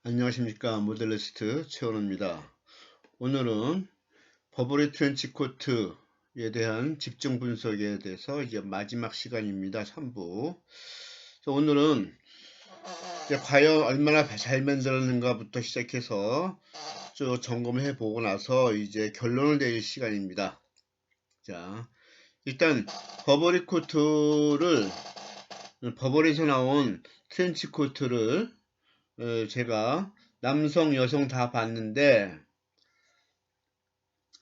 안녕하십니까. 모델리스트 최원호입니다. 오늘은 버버리 트렌치 코트에 대한 집중 분석에 대해서 이제 마지막 시간입니다. 3부. 오늘은 이제 과연 얼마나 잘 만들었는가부터 시작해서 쭉 점검을 해보고 나서 이제 결론을 내릴 시간입니다. 자, 일단 버버리에서 나온 트렌치 코트를 제가 남성, 여성 다 봤는데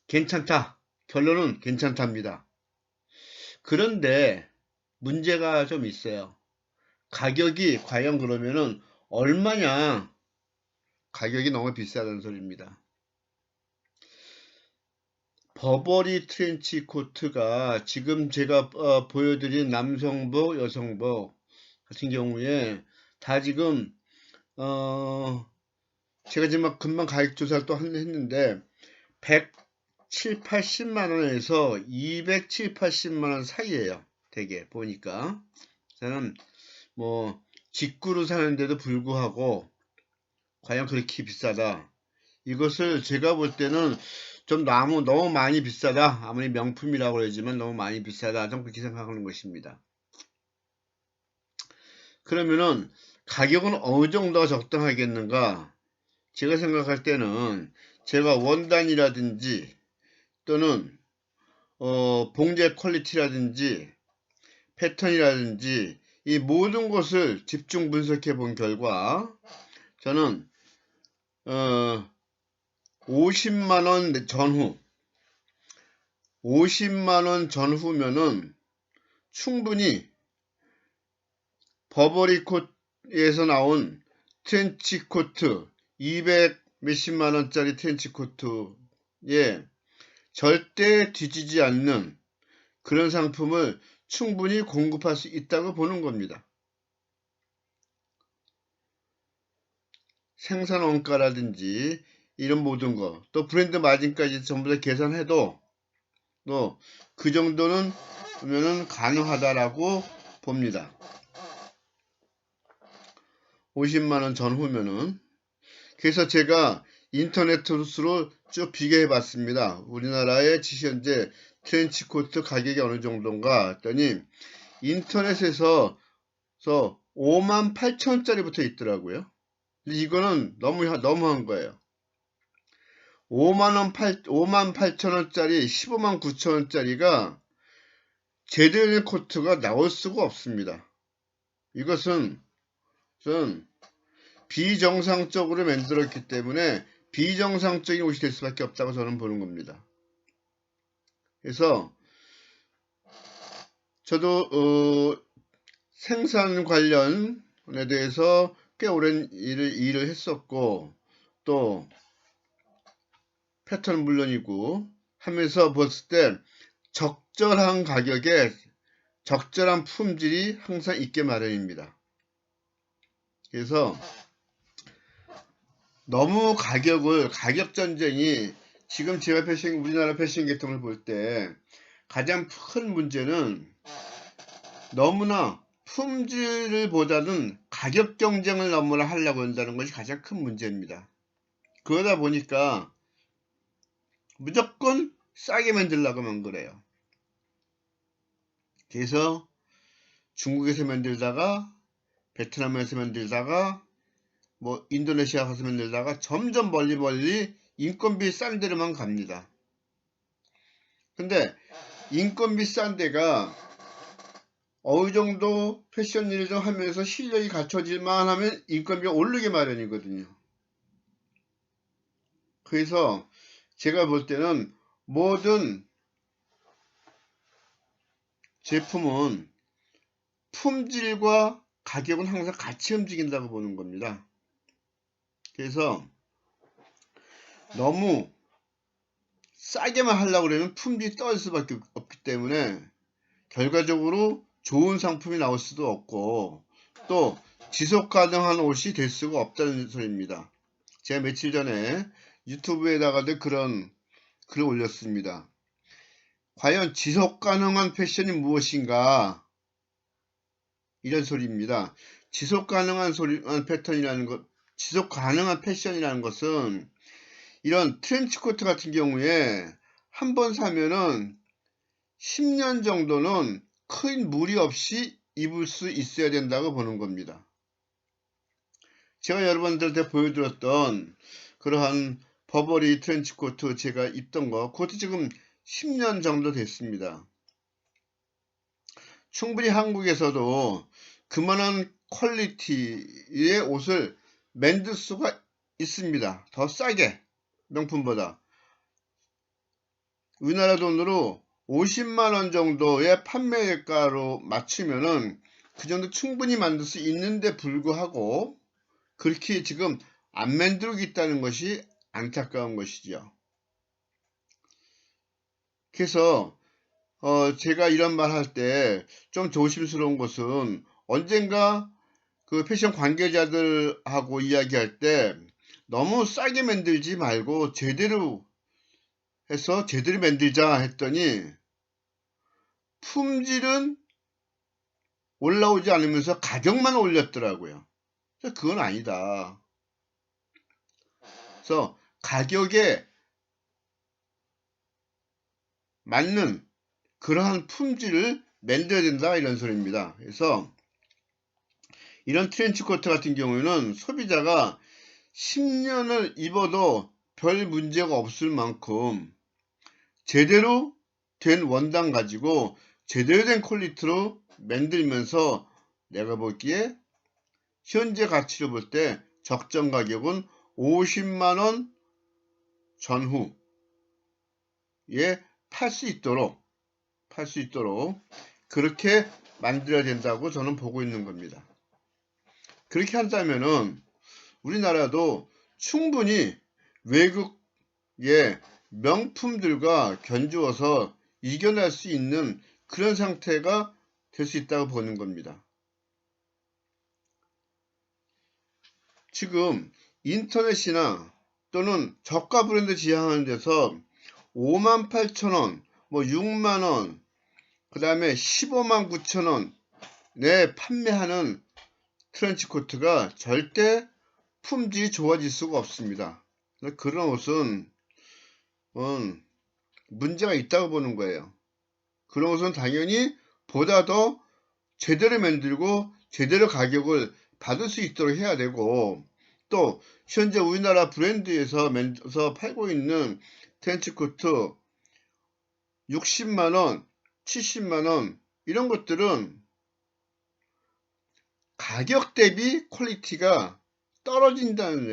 괜찮다. 결론은 괜찮답니다. 그런데 문제가 좀 있어요. 가격이 과연 그러면은 얼마냐? 가격이 너무 비싸다는 소리입니다. 버버리 트렌치 코트가 지금 제가 보여드린 남성복, 여성복 같은 경우에 다 지금 제가 지금 금방 가격 조사를 또 했는데 107, 80만원에서 207, 80만원 사이에요. 되게 보니까 저는 뭐 직구로 사는데도 불구하고 과연 그렇게 비싸다. 이것을 제가 볼 때는 좀 너무 많이 비싸다. 아무리 명품이라고 그러지만 너무 많이 비싸다. 좀 그렇게 생각하는 것입니다. 그러면은 가격은 어느 정도가 적당하겠는가? 제가 생각할 때는 제가 원단이라든지 또는 봉제 퀄리티라든지 패턴이라든지 이 모든 것을 집중 분석해 본 결과 저는 50만원 전후 50만원 전후면은 충분히 버버리 코트에서 나온 트렌치 코트 200 몇십만원짜리 트렌치 코트에 절대 뒤지지 않는 그런 상품을 충분히 공급할 수 있다고 보는 겁니다. 생산 원가라든지 이런 모든 거, 또 브랜드 마진까지 전부 다 계산해도 또 그 정도는 보면은 가능하다라고 봅니다. 50만원 전후면은. 그래서 제가 인터넷으로 쭉 비교해 봤습니다. 우리나라의 현재 트렌치코트 가격이 어느 정도인가 했더니 인터넷에서 58,000원짜리부터 있더라고요. 이거는 너무한 거예요. 58,000원짜리 159,000원짜리가 제대로 된 코트가 나올 수가 없습니다. 이것은 비정상적으로 만들었기 때문에 비정상적인 옷이 될 수밖에 없다고 저는 보는 겁니다. 그래서 저도 생산 관련에 대해서 꽤 오랜 일을 했었고 또 패턴은 물론이고 하면서 봤을 때 적절한 가격에 적절한 품질이 항상 있게 마련입니다. 그래서 너무 가격 전쟁이 지금 제가 우리나라 패션 계통을 볼 때 가장 큰 문제는 너무나 품질을 보다는 가격 경쟁을 너무나 하려고 한다는 것이 가장 큰 문제입니다. 그러다 보니까 무조건 싸게 만들려고만 그래요. 그래서 중국에서 만들다가 베트남에서 만들다가 뭐 인도네시아 가서 만들다가 점점 멀리 인건비 싼 데로만 갑니다. 근데 인건비 싼 데가 어느 정도 패션 일을 좀 하면서 실력이 갖춰질만 하면 인건비가 오르게 마련이거든요. 그래서 제가 볼 때는 모든 제품은 품질과 가격은 항상 같이 움직인다고 보는 겁니다. 그래서 너무 싸게만 하려고 그러면 품질이 떨어질 수밖에 없기 때문에 결과적으로 좋은 상품이 나올 수도 없고 또 지속 가능한 옷이 될 수가 없다는 소리입니다. 제가 며칠 전에 유튜브에다가도 그런 글을 올렸습니다. 과연 지속 가능한 패션이 무엇인가? 이런 소리입니다. 지속 가능한 패턴이라는 것, 지속 가능한 패션이라는 것은 이런 트렌치코트 같은 경우에 한 번 사면은 10년 정도는 큰 무리 없이 입을 수 있어야 된다고 보는 겁니다. 제가 여러분들한테 보여드렸던 그러한 버버리 트렌치코트 제가 입던 거, 그것도 지금 10년 정도 됐습니다. 충분히 한국에서도 그만한 퀄리티의 옷을 만들 수가 있습니다. 더 싸게, 명품보다. 우리나라 돈으로 50만원 정도의 판매가로 맞추면은 그 정도 충분히 만들 수 있는데 불구하고 그렇게 지금 안 만들고 있다는 것이 안타까운 것이죠. 그래서 제가 이런 말 할 때 좀 조심스러운 것은 언젠가 그 패션 관계자들하고 이야기할 때 너무 싸게 만들지 말고 제대로 해서 제대로 만들자 했더니 품질은 올라오지 않으면서 가격만 올렸더라고요. 그건 아니다. 그래서 가격에 맞는 그러한 품질을 만들어야 된다 이런 소리입니다. 그래서 이런 트렌치코트 같은 경우에는 소비자가 10년을 입어도 별 문제가 없을 만큼 제대로 된 원단 가지고 제대로 된 퀄리티로 만들면서 내가 보기에 현재 가치로 볼 때 적정 가격은 50만원 전후에 팔 수 있도록 그렇게 만들어야 된다고 저는 보고 있는 겁니다. 그렇게 한다면은 우리나라도 충분히 외국의 명품들과 견주어서 이겨낼 수 있는 그런 상태가 될 수 있다고 보는 겁니다. 지금 인터넷이나 또는 저가 브랜드 지향하는 데서 58,000원, 뭐 6만원, 그 다음에 15만 9천원에 판매하는 트렌치코트가 절대 품질이 좋아질 수가 없습니다. 그런 옷은 문제가 있다고 보는 거예요. 그런 옷은 당연히 보다 더 제대로 만들고 제대로 가격을 받을 수 있도록 해야 되고, 또 현재 우리나라 브랜드에서 팔고 있는 트렌치코트 60만원, 70만원 이런 것들은 가격 대비 퀄리티가 떨어진다는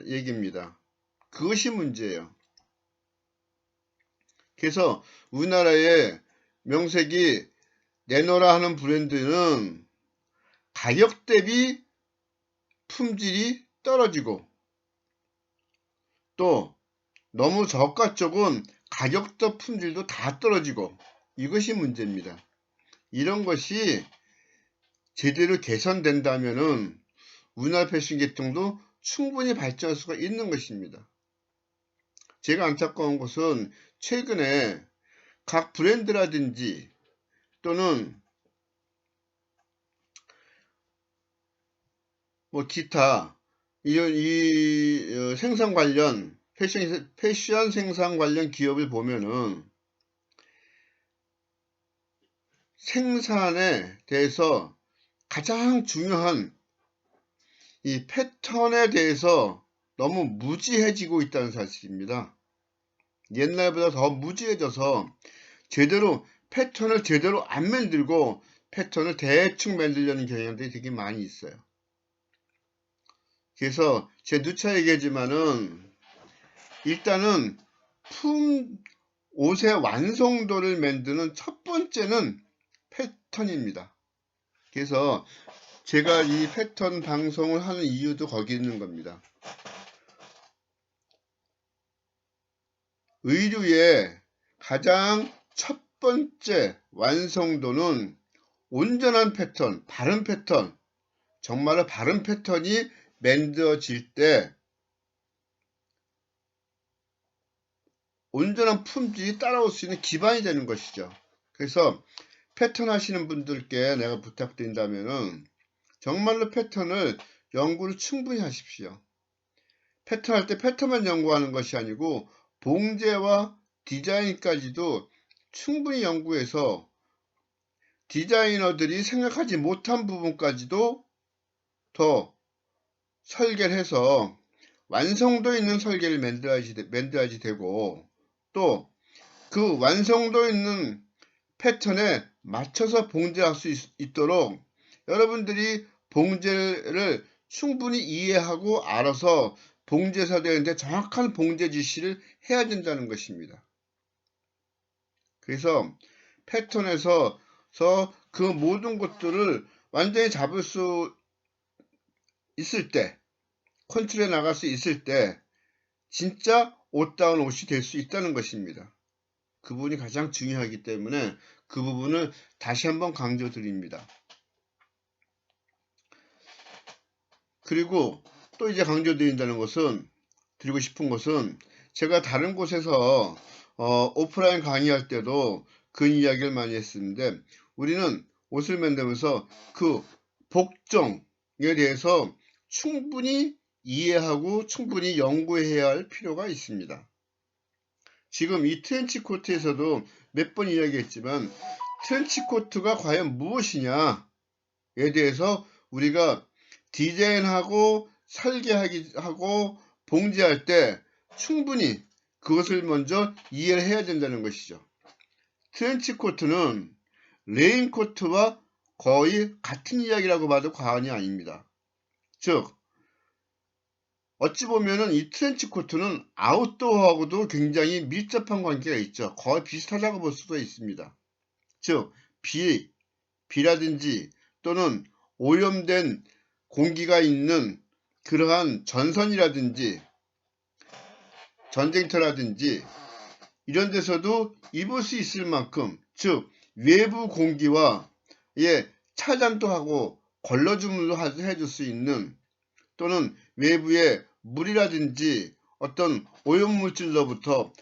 얘기입니다. 그것이 문제예요. 그래서 우리나라의 명색이 내노라 하는 브랜드는 가격 대비 품질이 떨어지고, 또 너무 저가 쪽은 가격도 품질도 다 떨어지고, 이것이 문제입니다. 이런 것이 제대로 개선된다면은 우리나라 패션 계통도 충분히 발전할 수가 있는 것입니다. 제가 안타까운 것은 최근에 각 브랜드라든지 또는 뭐 기타 이 생산 관련 패션 생산 관련 기업을 보면은 생산에 대해서 가장 중요한 이 패턴에 대해서 너무 무지해지고 있다는 사실입니다. 옛날보다 더 무지해져서 제대로 패턴을 제대로 안 만들고 패턴을 대충 만들려는 경향들이 되게 많이 있어요. 그래서 제 누차 얘기하지만은 일단은 옷의 완성도를 만드는 첫 번째는 패턴입니다. 그래서 제가 이 패턴 방송을 하는 이유도 거기 있는 겁니다. 의류의 가장 첫 번째 완성도는 온전한 패턴, 바른 패턴, 정말로 바른 패턴이 만들어질 때 온전한 품질이 따라올 수 있는 기반이 되는 것이죠. 그래서 패턴 하시는 분들께 내가 부탁드린다면은 정말로 패턴을 연구를 충분히 하십시오. 패턴 할 때 패턴만 연구하는 것이 아니고 봉제와 디자인까지도 충분히 연구해서 디자이너들이 생각하지 못한 부분까지도 더 설계를 해서 완성도 있는 설계를 만들어야지 되고, 또 그 완성도 있는 패턴에 맞춰서 봉제할 수 있도록 여러분들이 봉제를 충분히 이해하고 알아서 봉제사 되는데 정확한 봉제 지시를 해야 된다는 것입니다. 그래서 패턴에서 그 모든 것들을 완전히 잡을 수 있을 때, 컨트롤에 나갈 수 있을 때 진짜 옷다운 옷이 될 수 있다는 것입니다. 그 부분이 가장 중요하기 때문에 그 부분을 다시 한번 강조드립니다. 그리고 또 이제 강조드리고 싶은 것은 제가 다른 곳에서 오프라인 강의할 때도 그 이야기를 많이 했었는데, 우리는 옷을 만들면서 그 복종에 대해서 충분히 이해하고 충분히 연구해야 할 필요가 있습니다. 지금 이 트렌치 코트에서도 몇 번 이야기했지만 트렌치 코트가 과연 무엇이냐에 대해서 우리가 디자인하고 설계하고 봉제할 때 충분히 그것을 먼저 이해를 해야 된다는 것이죠. 트렌치 코트는 레인 코트와 거의 같은 이야기라고 봐도 과언이 아닙니다. 즉 어찌 보면은 이 트렌치 코트는 아웃도어하고도 굉장히 밀접한 관계가 있죠. 거의 비슷하다고 볼 수도 있습니다. 즉 비라든지 또는 오염된 공기가 있는 그러한 전선이라든지 전쟁터라든지 이런 데서도 입을 수 있을 만큼, 즉 외부 공기와 차단도 하고 걸러줌도 해줄 수 있는, 또는 외부의 물이라든지 어떤 오염물질로부터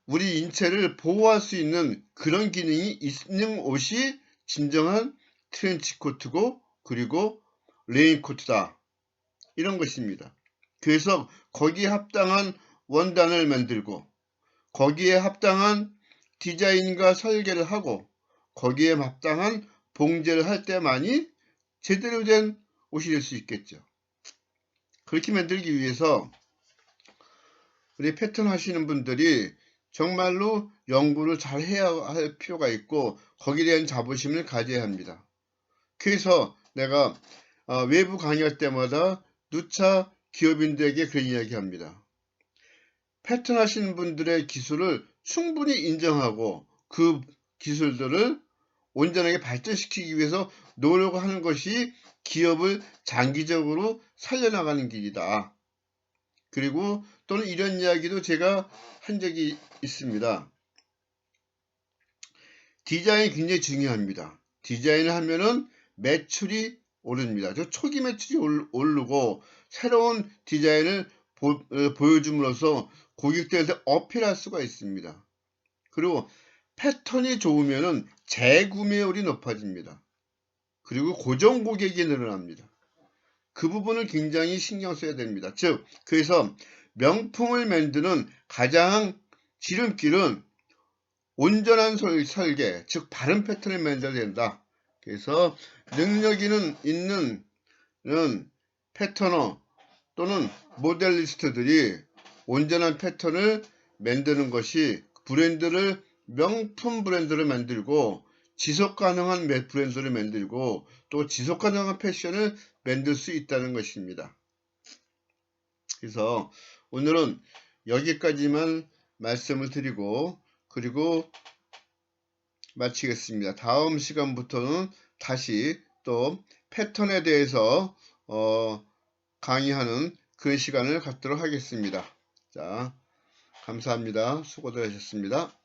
우리 인체를 보호할 수 있는 그런 기능이 있는 옷이 진정한 트렌치코트고, 그리고 레인코트다, 이런 것입니다. 그래서 거기에 합당한 원단을 만들고 거기에 합당한 디자인과 설계를 하고 거기에 합당한 봉제를 할 때만이 제대로 된 옷이 될 수 있겠죠. 그렇게 만들기 위해서 우리 패턴 하시는 분들이 정말로 연구를 잘 해야 할 필요가 있고 거기에 대한 자부심을 가져야 합니다. 그래서 내가 외부 강의할 때마다 누차 기업인들에게 그런 이야기 합니다. 패턴 하시는 분들의 기술을 충분히 인정하고 그 기술들을 온전하게 발전시키기 위해서 노력하는 것이 기업을 장기적으로 살려나가는 길이다. 그리고 또는 이런 이야기도 제가 한 적이 있습니다. 디자인이 굉장히 중요합니다. 디자인을 하면은 매출이 오릅니다. 초기 매출이 오르고 새로운 디자인을 보여줌으로써 고객들한테 어필할 수가 있습니다. 그리고 패턴이 좋으면은 재구매율이 높아집니다. 그리고 고정 고객이 늘어납니다. 그 부분을 굉장히 신경 써야 됩니다. 즉, 그래서 명품을 만드는 가장 지름길은 온전한 설계, 즉 바른 패턴을 만들어야 된다. 그래서 능력 있는 패터너 또는 모델리스트들이 온전한 패턴을 만드는 것이 명품 브랜드를 만들고 지속 가능한 브랜드를 만들고 또 지속 가능한 패션을 만들 수 있다는 것입니다. 그래서 오늘은 여기까지만 말씀을 드리고 그리고 마치겠습니다. 다음 시간부터는 다시 또 패턴에 대해서 강의하는 그런 시간을 갖도록 하겠습니다. 자, 감사합니다. 수고들 하셨습니다.